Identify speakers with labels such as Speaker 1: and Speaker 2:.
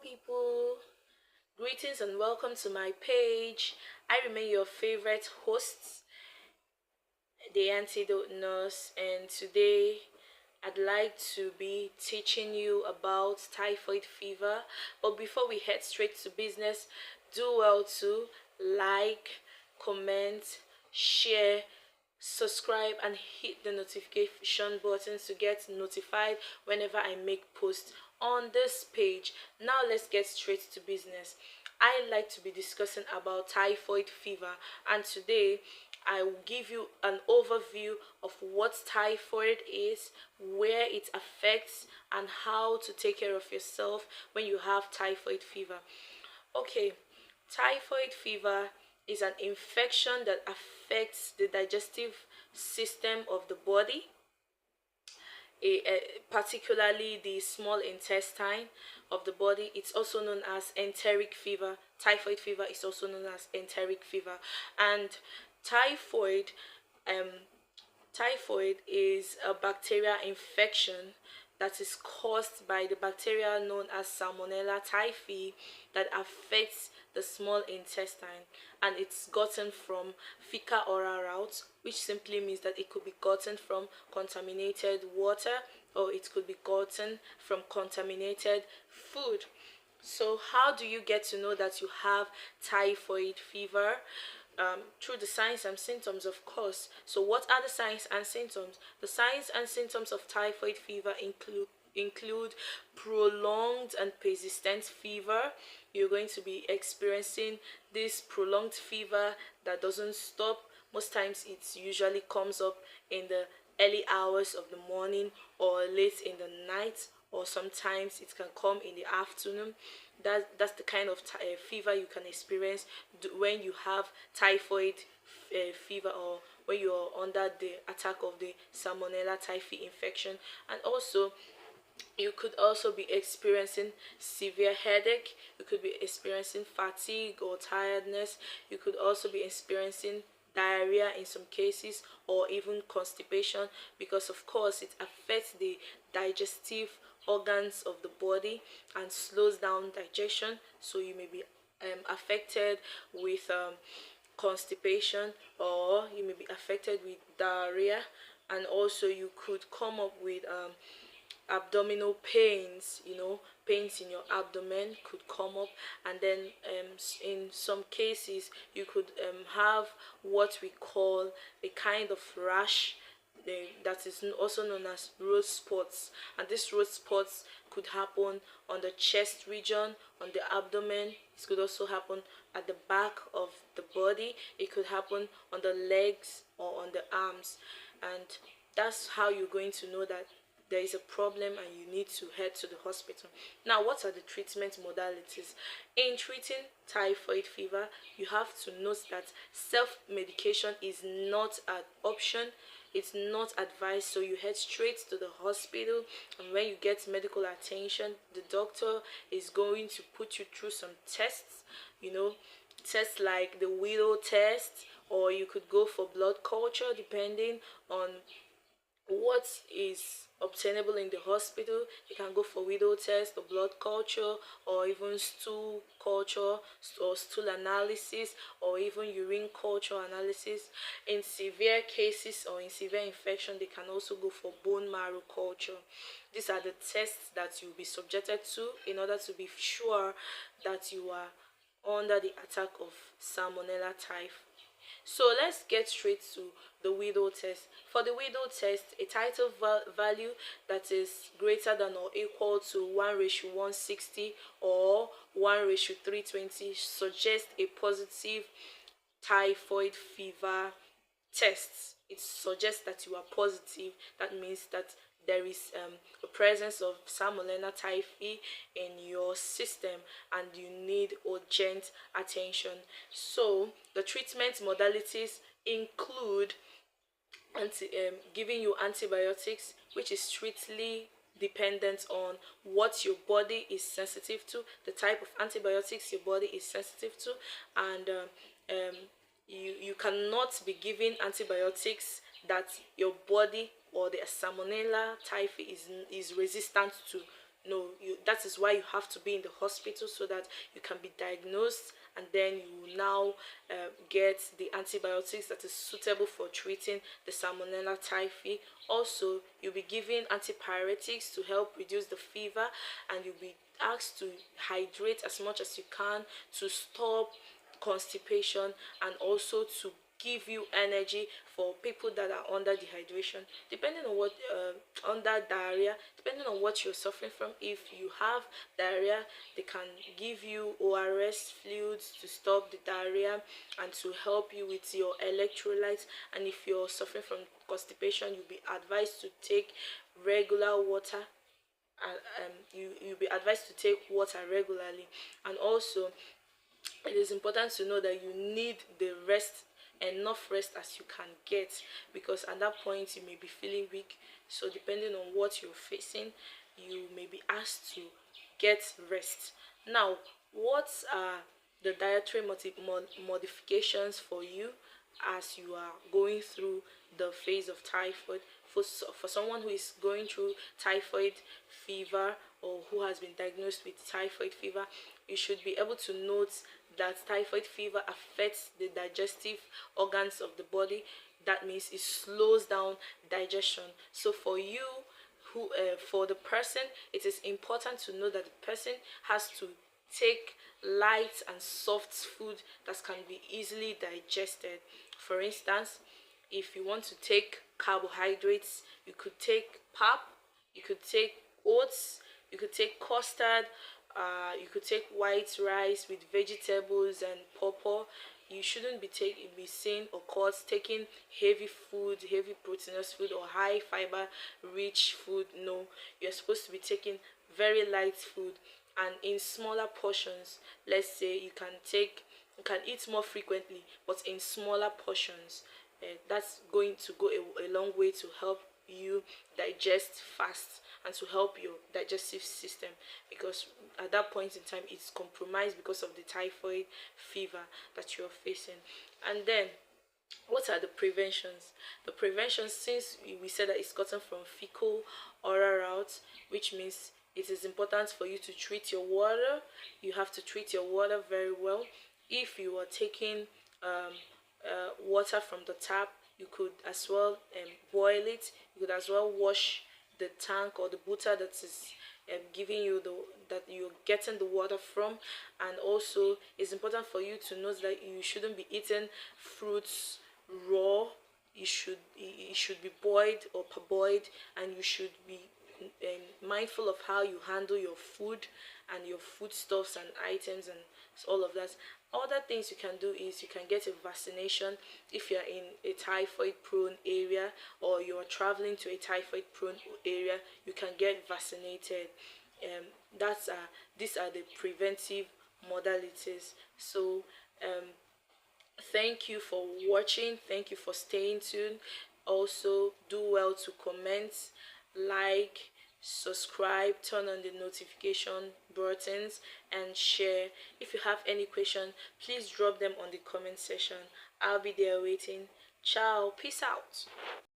Speaker 1: people, greetings and welcome to my page. I remain your favorite host, the Antidote Nurse, and today I'd like to be teaching you about typhoid fever. But before we head straight to business, do well to like, comment, share, subscribe, and hit the notification button to get notified whenever I make posts on this page. Now let's get straight to business. I like to be discussing about typhoid fever, and today I will give you an overview of what typhoid is, where it affects, and how to take care of yourself when you have typhoid fever. Okay, typhoid fever is an infection that affects the digestive system of the body, particularly the small intestine of the body. It's also known as enteric fever. Typhoid fever is also known as enteric fever, and typhoid um, typhoid is a bacterial infection that is caused by the bacteria known as Salmonella typhi that affects the small intestine, and it's gotten from fecal oral routes, which simply means that it could be gotten from contaminated water or it could be gotten from contaminated food. So how do you get to know that you have typhoid fever? Through the signs and symptoms, of course. So what are the signs and symptoms? The signs and symptoms of typhoid fever include prolonged and persistent fever. You're going to be experiencing this prolonged fever that doesn't stop. Most times it usually comes up in the early hours of the morning or late in the night, or sometimes it can come in the afternoon. That's the kind of fever you can experience when you have typhoid fever, or when you are under the attack of the Salmonella typhi infection. And also, you could also be experiencing severe headache. You could be experiencing fatigue or tiredness. You could also be experiencing diarrhea in some cases, or even constipation, because of course it affects the digestive organs of the body and slows down digestion. So you may be affected with constipation, or you may be affected with diarrhea, and also you could come up with abdominal pains. Pains in your abdomen could come up, and then in some cases you could have what we call a kind of rash, that is also known as road spots. And these road spots could happen on the chest region, on the abdomen. It could also happen at the back of the body. It could happen on the legs or on the arms, and that's how you're going to know that there is a problem and you need to head to the hospital. Now, what are the treatment modalities? In treating typhoid fever, you have to note that self-medication is not an option. It's not advised, so you head straight to the hospital, and when you get medical attention, the doctor is going to put you through some tests, tests like the widow test, or you could go for blood culture depending on what is obtainable in the hospital. You can go for widow test or blood culture, or even stool culture or stool analysis, or even urine culture analysis. In severe cases or in severe infection, they can also go for bone marrow culture. These are the tests that you'll be subjected to in order to be sure that you are under the attack of Salmonella typhi. So let's get straight to the widow test. For the widow test, a titer value that is greater than or equal to 1:160 or 1:320 suggests a positive typhoid fever test. It suggests that you are positive. That means that there is a presence of Salmonella typhi in your system and you need urgent attention. So the treatment modalities include giving you antibiotics, which is strictly dependent on what your body is sensitive to, the type of antibiotics your body is sensitive to, and you cannot be giving antibiotics that your body or the Salmonella typhi is resistant to. No, that is why you have to be in the hospital, so that you can be diagnosed, and then you will now get the antibiotics that is suitable for treating the Salmonella typhi. Also, you'll be given antipyretics to help reduce the fever, and you'll be asked to hydrate as much as you can to stop constipation, and also to give you energy for people that are under dehydration, depending on what under diarrhea, depending on what you're suffering from. If you have diarrhea, they can give you ORS fluids to stop the diarrhea and to help you with your electrolytes. And if you're suffering from constipation, you'll be advised to take regular water. You'll be advised to take water regularly. And also, it is important to know that you need the rest, enough rest as you can get, because at that point you may be feeling weak. So depending on what you're facing, you may be asked to get rest. Now, what are the dietary modifications for you as you are going through the phase of typhoid? For someone who is going through typhoid fever, or who has been diagnosed with typhoid fever, you should be able to note that typhoid fever affects the digestive organs of the body. That means it slows down digestion. So for you, for the person, it is important to know that the person has to take light and soft food that can be easily digested. For instance, if you want to take carbohydrates, you could take pap, you could take oats, you could take custard, you could take white rice with vegetables and pawpaw. You shouldn't be seen or caught taking heavy food, heavy proteinous food, or high fiber rich food. No, you're supposed to be taking very light food, and in smaller portions. Let's say you can eat more frequently, but in smaller portions. That's going to go a long way to help you digest fast and to help your digestive system, because at that point in time it's compromised because of the typhoid fever that you're facing. And then, what are the preventions? The preventions, since we said that it's gotten from fecal oral route, which means it is important for you to treat your water. You have to treat your water very well. If you are taking water from the tap, you could as well boil it. You could as well wash the tank or the butter that is giving you that you're getting the water from. And also, it's important for you to note that you shouldn't be eating fruits raw. It should be boiled or parboiled, and you should be mindful of how you handle your food and your foodstuffs and items and all of that. Other things you can do is you can get a vaccination if you're in a typhoid prone area, or you're traveling to a typhoid prone area. You can get vaccinated. These are the preventive modalities. So thank you for watching. Thank you for staying tuned. Also, do well to comment, like, subscribe, turn on the notification buttons, and share. If you have any question, please drop them on the comment section. I'll be there waiting. Ciao, peace out.